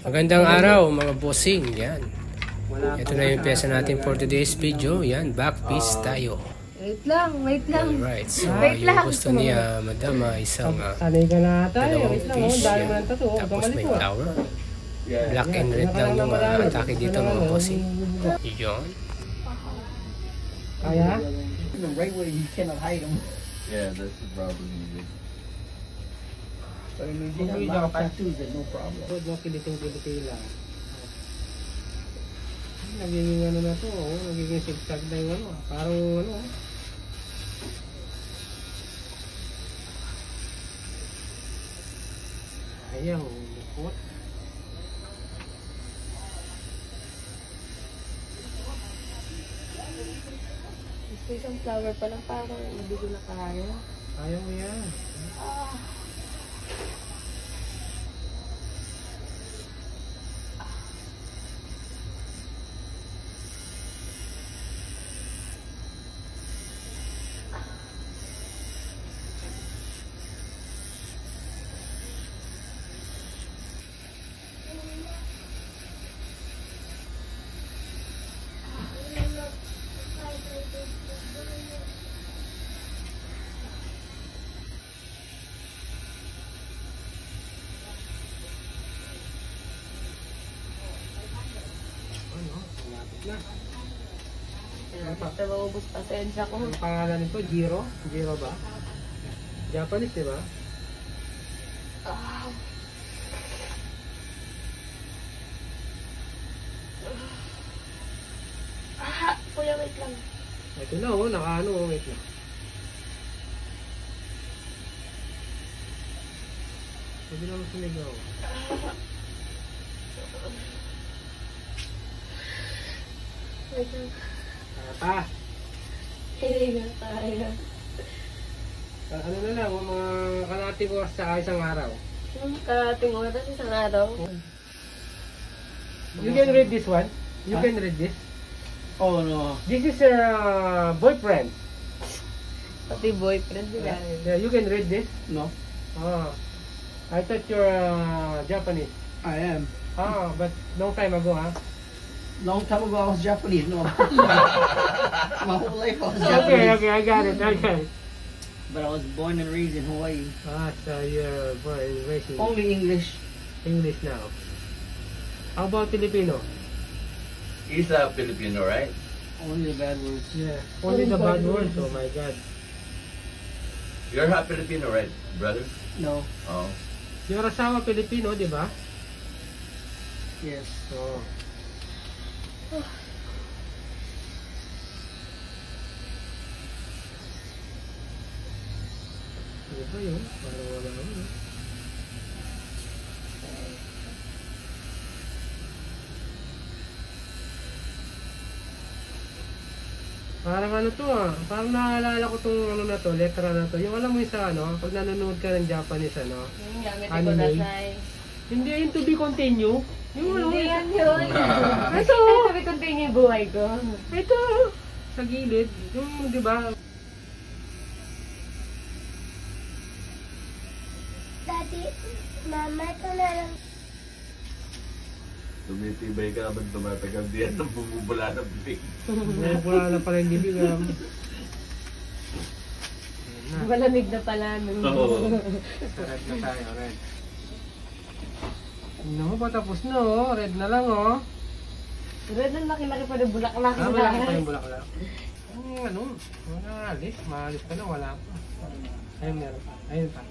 Magandang araw mga bossing, yan. Ito na yung pyesa natin for today's video. Yan, back piece tayo. Wait lang. Alright, so yung gusto niya, madam, isang dalawang piece yan. Tapos may flower. Black and red lang yung atake dito mga bossing. Yun. Kaya? The right way you cannot hide them. Yeah, that's the problem. But I mean, they have a lot of tattoos that no problem. Huwag mo kiliting-kiliti lang. Nagiging ano na to, nagiging zigzag na yung ano. Parang ano. Ayaw, lukot. Gusto isang flower pa lang parang hindi ko na kaya. Ayaw mo yan. Na. Basta maubos pasensya ko. Ang pangalan nito, Jiro? Jiro ba? Japanese, di ba? Kuya, wait lang. Ito na, oh, nakaano, wait lang. Pwede naman sumigaw. Wait lang. Pa! Hindi na tayo. Ano na lang, mga kalating oras sa isang araw. Karating oras isang araw. You can read this one. You can read this. Oh no. This is your boyfriend. Pati boyfriend sila. Yeah, you can read this. No. Oh, I thought you're Japanese. I am. Oh, but long time ago, huh? Long time ago I was Japanese. No. My whole life I was Japanese. Okay, I got it. Okay. But I was born and raised in Hawaii. Ah, so you're born and raised in Only English. English now. How about Filipino? He's a Filipino, right? Only the bad words. Yeah. Only the bad words. Oh my God. You're half Filipino, right, brother? No. Oh. Your asawa Filipino, di ba? Yes. Oh. Ano ba yun? Parang wala yun. Parang ano to parang naalala ko tong ano na to, letra na to. Yung alam mo yung sa ano, pag nanonood ka ng Japanese ano. Yung gamit ko Anime. na say. Hindi yung to be continue. Yung ano. Hindi yan yun. Ito. Sabi continue yung buhay ko. Ito. Sa gilid. Yung di ba? Daddy, mama, ito na lang. Tumitibay ka naman tumatagal diyan ng bumubula ng bibig. Wala na pala yung bibig. Malamig na pala. Oo. Red na tayo, red. Ano ba tapos na oh. Red na lang oh. Red na laki-laki pa ng bulaklak. Malaki pa yung bulaklak. Ano? Wala alis. Maalis ka na. Wala pa. Ayun meron pa. Ayun pa.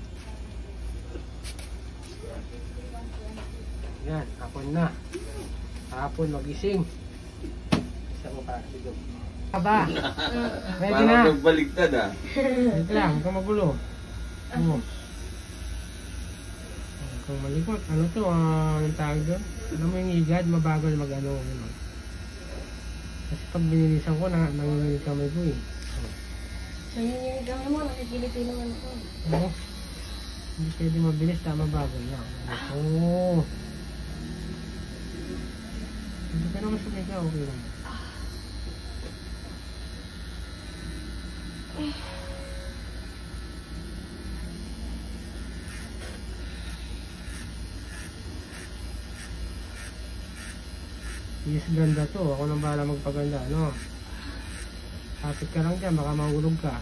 Yan. Hapon na. Hapon magising. Isa mo pa. Sige. Aba. Ready Parang na. nagbaligtad ah. Wait lang. Huwag kang magulo. Oo. Huwag kang malikot. Ano to? Anong tawag doon? Alam mo yung igad, mabagal mag-ano. Kasi pag binilisan ko, nanginginig kamay ko eh. Nanginginig kami mo. Nakikiliti naman ako. Oo. Hindi pwede mabilis, tama bagal na. Oo. Hindi ka naman sumigaw, okay lang. Yes, ganda to. Ako nang bahala magpaganda, no? Kapit ka lang dyan, baka mahulog ka.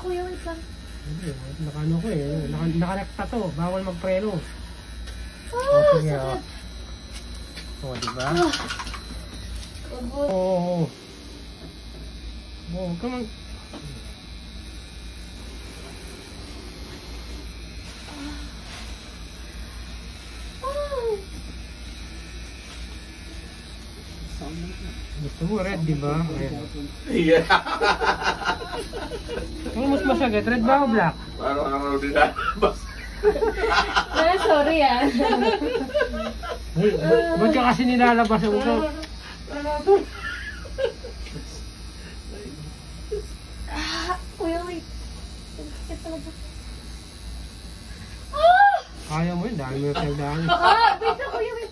Kuya, wait lang. Hindi, nakano ko eh. Nakarekta to. Bawal magpreno. Sige, oh. Oh, diba? Oo. Oh, come on. Gusto mo red, di ba? Ayan. Yeah. Ano mas masagit? Red ba o black? Parang araw din na. Sorry ah. Hey, ba't ka kasi nilalabas ang uso? Kuya, wait. Sakit talaga. Kaya mo yun, dahil mo yung pinagdaan. Wait na kuya, wait.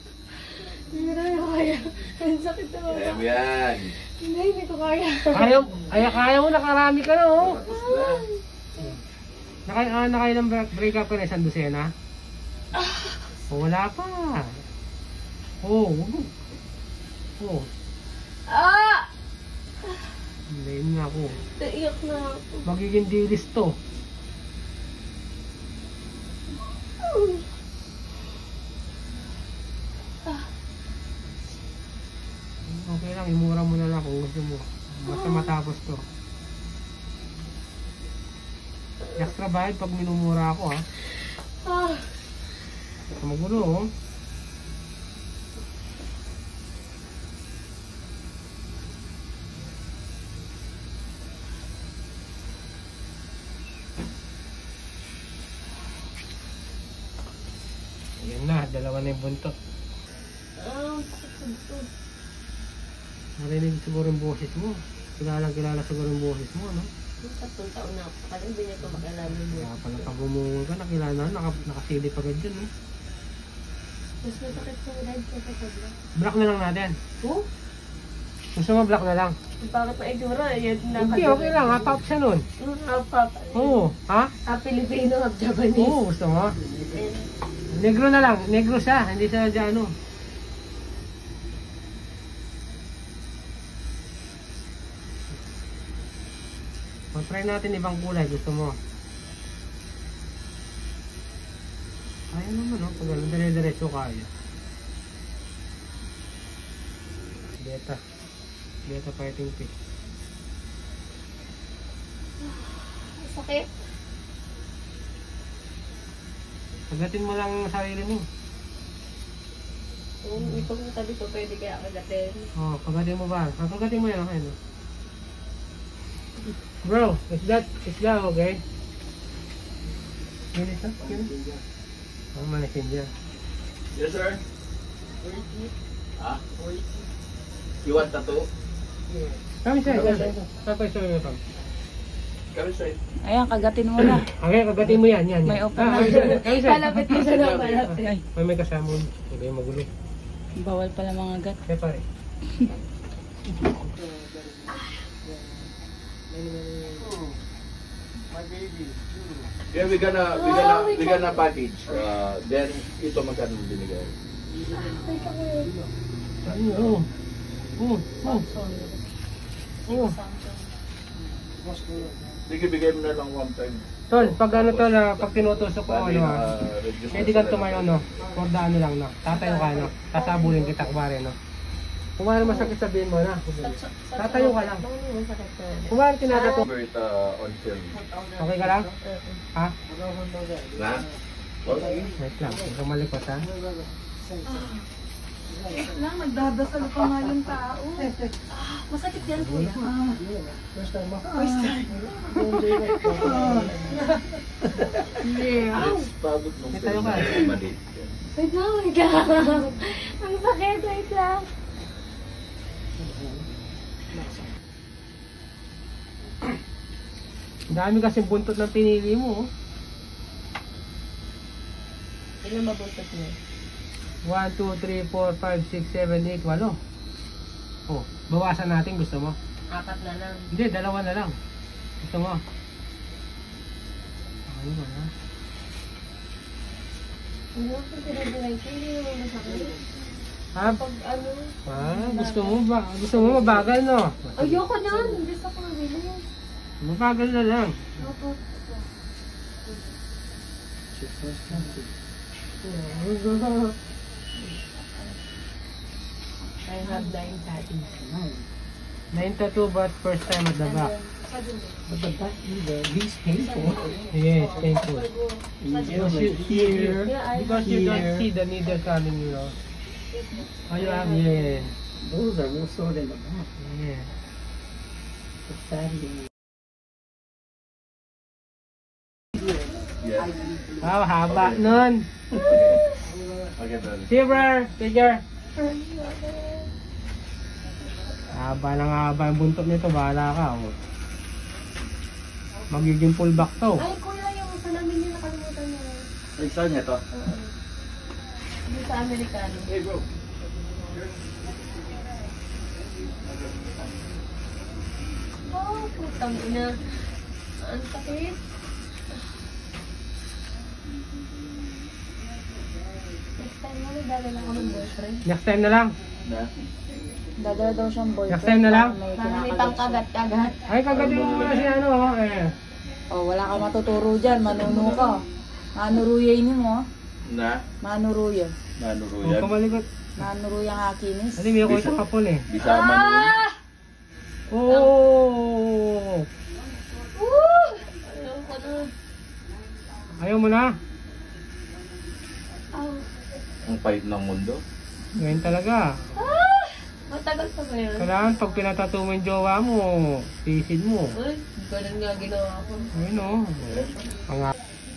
Hindi na kaya. Ang sakit talaga. Yan. Hindi ko kaya. Kaya mo, nakarami ka na, oh. Tapos na. Nakaya ng break-up ka na isang dosena? Oh, wala pa. Oh, oh. Hindi nga ako. Naiyak na ako. Magiging dilis to. Okay lang, imura mo na lang kung gusto mo. Basta matapos to. Extra bayad pag minumura ako, ha? Magulo, oh. Ayan na, dalawa na yung buntot. Narinig siguro yung boses mo. Kilala siguro yung boses mo, no? 3 taon na ako. Parang hindi niya ito makilala mo. Kaya pala pag bumungol ka, nakilala na, nakasilip agad dyan, no? Mas masakit sa red ko sa black. Block na lang natin. Oh? Gusto mo block na lang? Bakit na itsura? Yan, Hindi, okay lang, ha? Top siya nun. Oo, ha? Pilipino, half Japanese. Oo, gusto mo? Negro na lang, negro siya, hindi siya dyan, ano. Try natin ibang kulay, gusto mo? Kaya naman, no? Pag dire-diretso kaya. Beta fighting fish. Sakit. Kagatin mo lang ang sarili mo. Kung ito kung tabi ko, pwede kaya kagatin. Oh, kagatin mo ba? Kagatin mo yan, okay, no? Bro, is that okay? Gilis na? Gilis? Oh, manisin dyan. Yes, sir. Ah? You want tattoo? Kami sa'yo. Tapos sa'yo. Kami sa'yo. Ayan, kagatin mo na. Okay, kagatin mo yan. May open na. Kami sa'yo. Palapit mo siya na palapit. Ay, May kasama mo. Huwag kayong magulo. bawal pala mga gat. Kaya pare. Yeah, we gonna package. Then ito magkano binigay? Oo. Sige, bigay mo na lang one time. Tol, pag ano tol, pag tinutusok ko ano, pwede kang tumayo, no? For the ano lang, no? Tatayo ka, no? Tasabulin kita, kumari, no? Kumari masakit sabihin mo, na? Tatayo ka lang. Kumari tinatato. Cover it on film. Okay ka lang? Ha? Na? Okay. Wait lang, huwag kang malikot, ha? Lang, nagdadasal pa nga yung tao. Masakit yan po. First time. Let's pagod nung May tayo film ka. na maliit. Wait lang. Ang sakit, wait lang. Ang dami kasing buntot ng pinili mo, oh. Ilan mabuntot mo? 1, 2, 3, 4, 5, 6, 7, 8, 8. Oh, bawasan natin, gusto mo? 4 na lang. Hindi, 2 na lang. Gusto mo? Ano ba, ha? Ano ko pinag-direct? Hindi naman masakit. Ha? Pag ano. Gusto mo mabagal, no? Ayoko dyan. Hindi sa pamili. Mabagal na lang. Opo. I have 9 tattoos. 9 tattoo but first time at the back. But the back, he's painful. Yes, painful. Here. Because you don't see the needle coming, you know. Oh, you have, yeah. Those are real sore in the back. Yeah. The fatty. Yes. Wow, haba nun. Okay, done. Silver, picture. Haba ang buntot nito, bahala ka. Oh. Magiging full back to. Ay, kuya, yung salamin niya nakalimutan niya. Ay, saan niya to? Hindi sa Amerikano. Hey, bro. Oh, putang ina. Ang sakit. Next time mo, nagdala ako ng boyfriend. Next time na lang. Na? Dadala daw siyang boyfriend. Next time na lang. May Para may kinakagat siya. pangkagat-kagat. Ay, kagatin mo muna si ano, oh. Oh, wala ka matuturo dyan. Manuno ka. Manuruyay ni mo. Na? Manuruya. Oh, kamalikot. Manuruya nga kinis. Hindi, may ako isang kapon eh. Bisama nun. Oh! Ayoko na. Ayaw mo na. Aw. Ang pahit ng mundo. Ngayon talaga. Matagal pa ba yun? Kailangan pag pinatato mo yung jowa mo, tisid mo. Uy, ganun nga ginawa ko. Ayun o.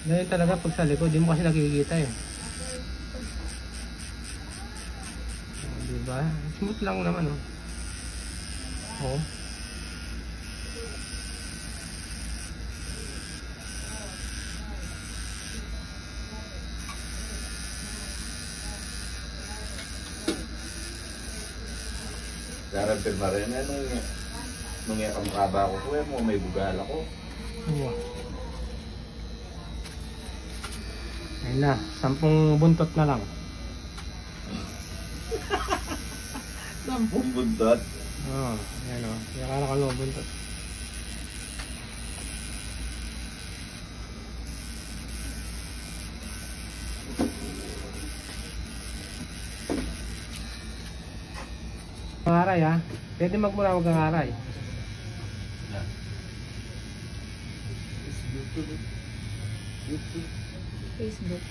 Ngayon talaga pag sa likod, di mo kasi nakikita eh. Oh, diba? Smooth lang naman oh. Oh. Garantin pa rin. Nung yakamukaba ako, kuya mo, may bugal ako. Wow. Ayun na, 10 buntot na lang. Nampong bundot. Oh, ayan o. Yakala ka mo buntot. Mangaray ha. Pwede magmula mag-angaray. Facebook.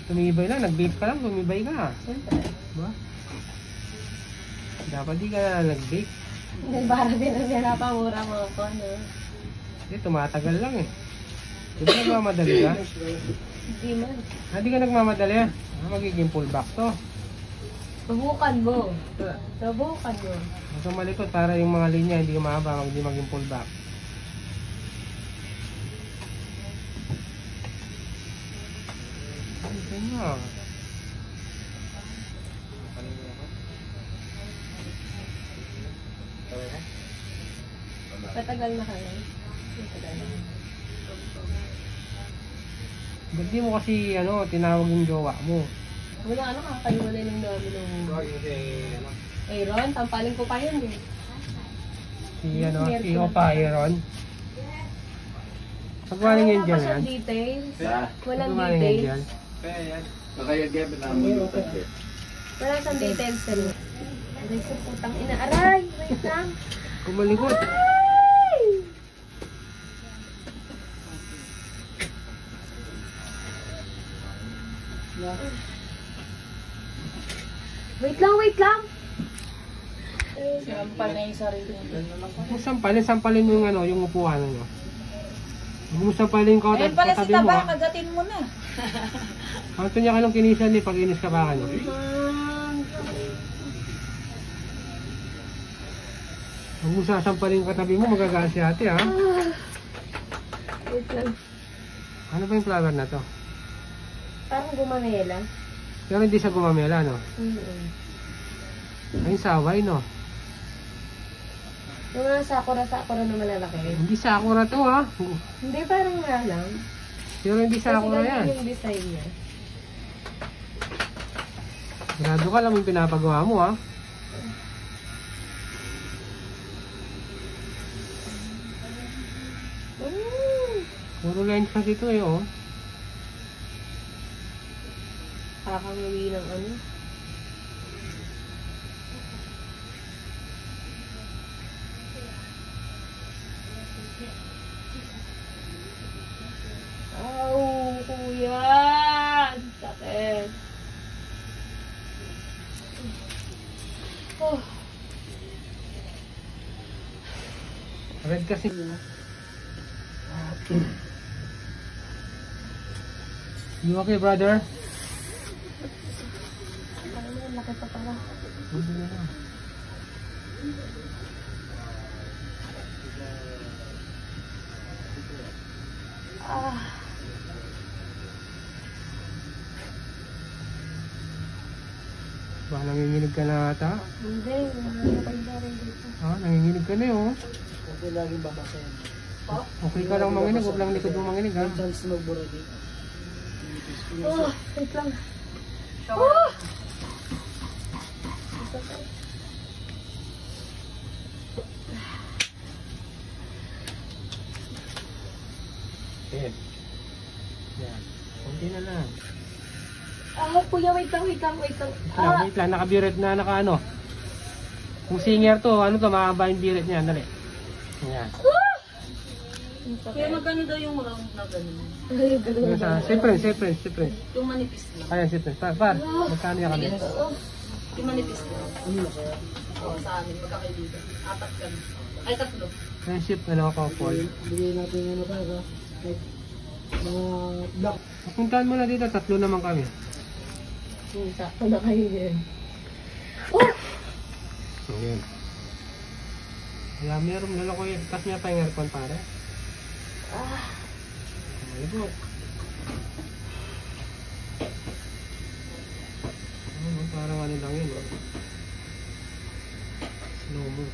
Tumibay lang, nag-vape ka lang, tumibay ka. Siyempre. Diba? Dapat di ka na nag-vape. Hindi, para din ang pinapamura mo ako, no? Hindi, tumatagal lang eh. Di ba nagmamadali ka? Hindi man. Hindi ka nagmamadali. Magiging full back to. Subukan mo. Subukan mo. Huwag kang malikot para yung mga linya hindi mahaba, hindi maging full back. Ito na. Matagal na kayo. Matagal na. Ba't di mo kasi tinawag yung jowa mo? Wala, kakaliwalay ng dami ng... Aaron, tampalin ko pa yun eh. Si Opa Aaron. Pagwaling yan dyan yan. Details. Ah, Walang Pagwaling yan details. dyan. kaya Gavin namin yung kasi. Wala siyang details sir. Aray sa putang ina. Aray! Wait lang. Kumalikot. Wait lang! Sinampal na yung sarili niya. Kung sampalin mo yung upuan nyo. Huwag mo sampalin ko. Ayun pala si katabi mo, Taba, ah. kagatin mo na. Kanto niya ka nung kinisan pag inis ka pa kanyo. Huwag mo sasampalin yung katabi mo, magagaan si ate ha. Wait lang. Ano ba yung flower na to? Parang gumamela. Pero hindi siya gumamela no? Ay saway no? Yung mga sakura na malalaki. Hindi sakura to ha. Hindi, parang nga lang. Pero hindi sakura Kasi yan. ganun yung design niya. Grado ka lang yung pinapagawa mo ha. Puro lines pa dito eh oh. Kakangawi ng ano. Aw, kuya! Sakit. Oh. Red kasi. You okay, brother? Ang laki pa pala. Hindi na lang. Ah. Baka nanginginig ka na ata. Hindi, wala rin dito. Nanginginig ka na yun. Huwag laging babasahin. Okay ka lang manginig, huwag lang likod mo manginig ha. Chance na magburadi. Oh, wait lang. Oh! Yan. Yan. Kunti na lang. Ah, kuya, wait lang. Wait lang, nakabiret na naka-ano. Kung singer to, ano to, makakaba yung biret niya. Dali. Yan. Kaya magkano daw yung round na gano'n? Siyempre. Yung manipis lang. Ayan, siyempre. Par, magkano yan kami? Yung manipis lang. Oo, sa amin, magkakaibigan. 4 kami. Ay, 3. Friendship, ano ako, Paul. Bigay natin ano tayo. Like, mga black. Puntahan mo na dito, 3 naman kami. Sakto na kayo yan. Ayan. Wala, meron naloko yun. Tapos niya pa yung aircon, pare. Ano po? Parang ano lang yun, oh. Slow mo.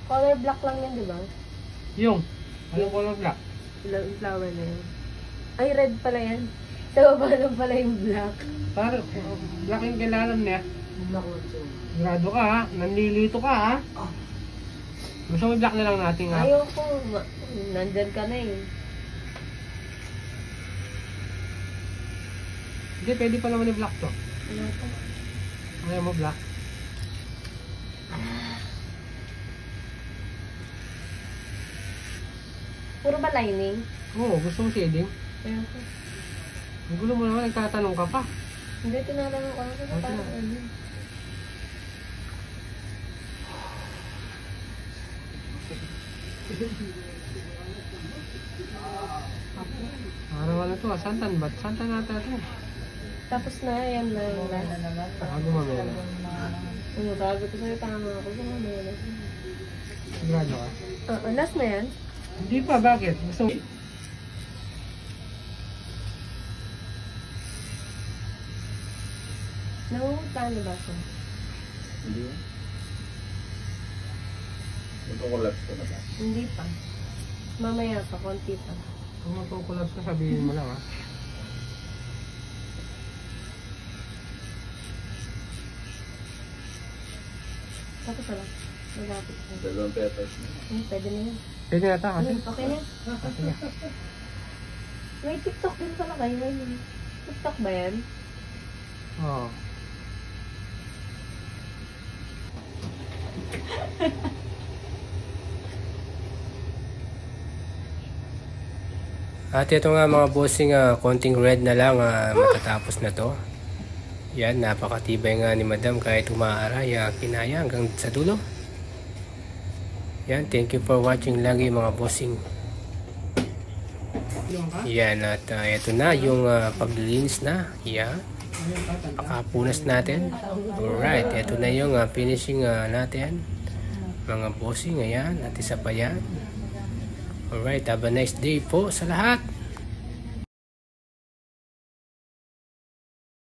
Color black lang yan, di ba? Yung, anong color black? Yung flower na yan. Ay, red pala yan. Sa baba lang pala yung black. Parang, black yung kailangan niya. Grado ka ha, nanlilito ka ha. Gusto mo black na lang natin ha? Ayoko. Nandyan ka na eh. Hindi, pwede pa naman yung black to. Ayoko. Ayaw mo black? Puro ba lining? Oo, gusto mo shading? Ayoko. Ang gulo mo naman, nagtatanong ka pa. Hindi, tinatanong ko. Ano Okay. parang ano? Araw ano to, santan ba't? Santan natin ito. Tapos na, yan na yung last. Bago mamaya na. Ano, sabi ko sa'yo, tama ako. Baka may Sigurado ka? last na yan? Hindi pa, bakit? Gusto mo? Paano ba siya? Hindi. Ito collapse ko na ba? Hindi pa. Mamaya pa, konti pa. Kung magkukulabs ka, sabihin mo lang ha. Tapos na lang. Malapit na. 2 petals na. Pwede na yan. Pwede na ata kasi. Okay na. Sige. May TikTok din pala kayo. May TikTok ba yan? Oo. At ito nga mga bossing, konting red na lang, matatapos na to. Yan, napakatibay nga ni madam kahit umaaray, kinaya hanggang sa dulo. Yan, thank you for watching lagi mga bossing. Yan, at ito na yung paglilinis na. Yan, pakapunas natin. Alright, ito na yung finishing natin mga bossing. Ayan, at isa pa yan. Alright, have a nice day po sa lahat.